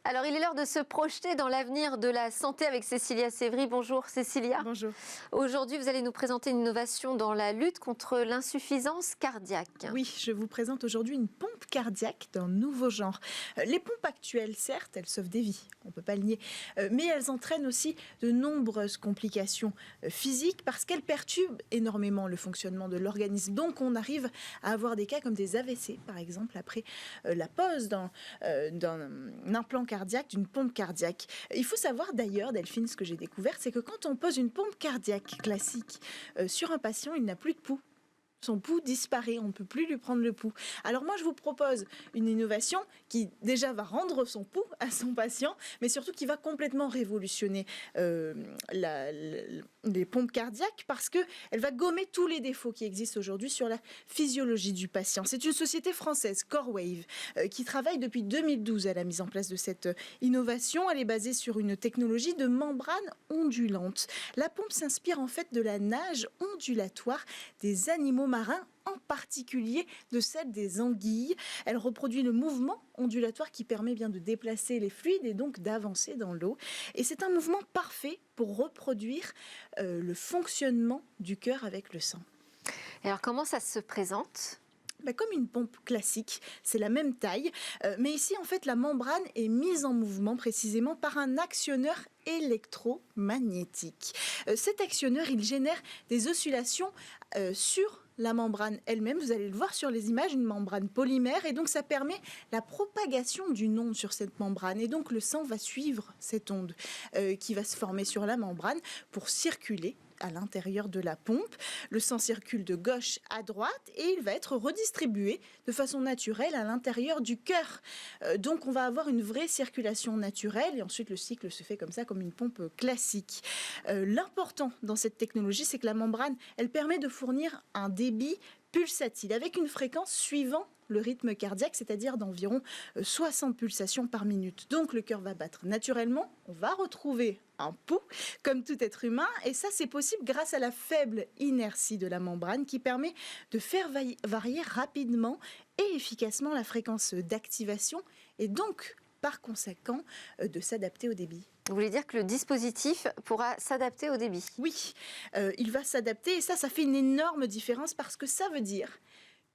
Alors, il est l'heure de se projeter dans l'avenir de la santé avec Cécilia Sévry. Bonjour Cécilia. Bonjour. Aujourd'hui, vous allez nous présenter une innovation dans la lutte contre l'insuffisance cardiaque. Oui, je vous présente aujourd'hui une pompe cardiaque d'un nouveau genre. Les pompes actuelles, certes, elles sauvent des vies, on ne peut pas le nier, mais elles entraînent aussi de nombreuses complications physiques parce qu'elles perturbent énormément le fonctionnement de l'organisme. Donc, on arrive à avoir des cas comme des AVC, par exemple, après la pose d'un implant cardiaque, d'une pompe cardiaque. Il faut savoir d'ailleurs, Delphine, ce que j'ai découvert, c'est que quand on pose une pompe cardiaque classique sur un patient, il n'a plus de pouls. Son pouls disparaît, on ne peut plus lui prendre le pouls. Alors moi, je vous propose une innovation qui déjà va rendre son pouls à son patient, mais surtout qui va complètement révolutionner les pompes cardiaques parce qu'elle va gommer tous les défauts qui existent aujourd'hui sur la physiologie du patient. C'est une société française, CoreWave, qui travaille depuis 2012 à la mise en place de cette innovation. Elle est basée sur une technologie de membrane ondulante. La pompe s'inspire en fait de la nage ondulatoire des animaux marins, en particulier de celle des anguilles. Elle reproduit le mouvement ondulatoire qui permet bien de déplacer les fluides et donc d'avancer dans l'eau. Et c'est un mouvement parfait pour reproduire le fonctionnement du cœur avec le sang. Alors, comment ça se présente ? Comme une pompe classique, c'est la même taille, mais ici en fait la membrane est mise en mouvement précisément par un actionneur électromagnétique. Cet actionneur, il génère des oscillations sur la membrane elle-même. Vous allez le voir sur les images, une membrane polymère, et donc ça permet la propagation d'une onde sur cette membrane. Et donc le sang va suivre cette onde qui va se former sur la membrane pour circuler à l'intérieur de la pompe. Le sang circule de gauche à droite et il va être redistribué de façon naturelle à l'intérieur du cœur. Donc on va avoir une vraie circulation naturelle et ensuite le cycle se fait comme ça, comme une pompe classique. L'important dans cette technologie, c'est que la membrane, elle permet de fournir un débit pulsatile avec une fréquence suivant le rythme cardiaque, c'est-à-dire d'environ 60 pulsations par minute. Donc le cœur va battre naturellement, on va retrouver un pouls comme tout être humain et ça c'est possible grâce à la faible inertie de la membrane qui permet de faire varier rapidement et efficacement la fréquence d'activation et donc par conséquent de s'adapter au débit. Vous voulez dire que le dispositif pourra s'adapter au débit ? Oui, il va s'adapter et ça fait une énorme différence parce que ça veut dire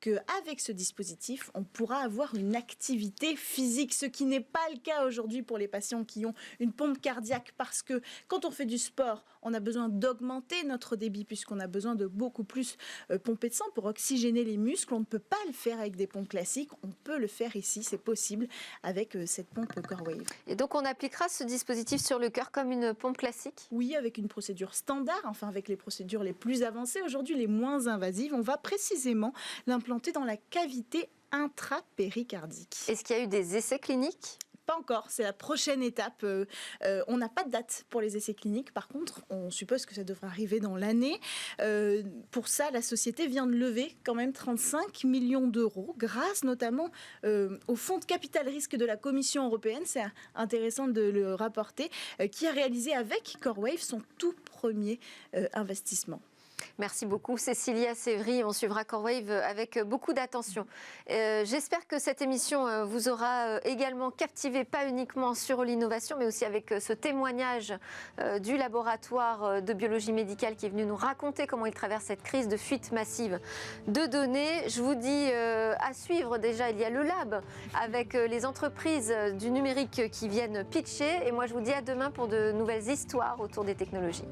qu'avec ce dispositif, on pourra avoir une activité physique, ce qui n'est pas le cas aujourd'hui pour les patients qui ont une pompe cardiaque, parce que quand on fait du sport, on a besoin d'augmenter notre débit puisqu'on a besoin de beaucoup plus pomper de sang pour oxygéner les muscles. On ne peut pas le faire avec des pompes classiques, on peut le faire ici, c'est possible avec cette pompe CoreWave. Et donc on appliquera ce dispositif sur le cœur comme une pompe classique ? Oui, avec une procédure standard, enfin avec les procédures les plus avancées, aujourd'hui les moins invasives, on va précisément l'implanter dans la cavité intrapéricardique. Est-ce qu'il y a eu des essais cliniques ? Pas encore, c'est la prochaine étape. On n'a pas de date pour les essais cliniques. Par contre, on suppose que ça devrait arriver dans l'année. Pour ça, la société vient de lever quand même 35 millions d'euros grâce notamment au fonds de capital risque de la Commission européenne. C'est intéressant de le rapporter, qui a réalisé avec CoreWave son tout premier investissement. Merci beaucoup Cécilia Sévry, on suivra CoreWave avec beaucoup d'attention. J'espère que cette émission vous aura également captivé, pas uniquement sur l'innovation, mais aussi avec ce témoignage du laboratoire de biologie médicale qui est venu nous raconter comment il traverse cette crise de fuite massive de données. Je vous dis à suivre déjà, il y a le lab avec les entreprises du numérique qui viennent pitcher. Et moi je vous dis à demain pour de nouvelles histoires autour des technologies.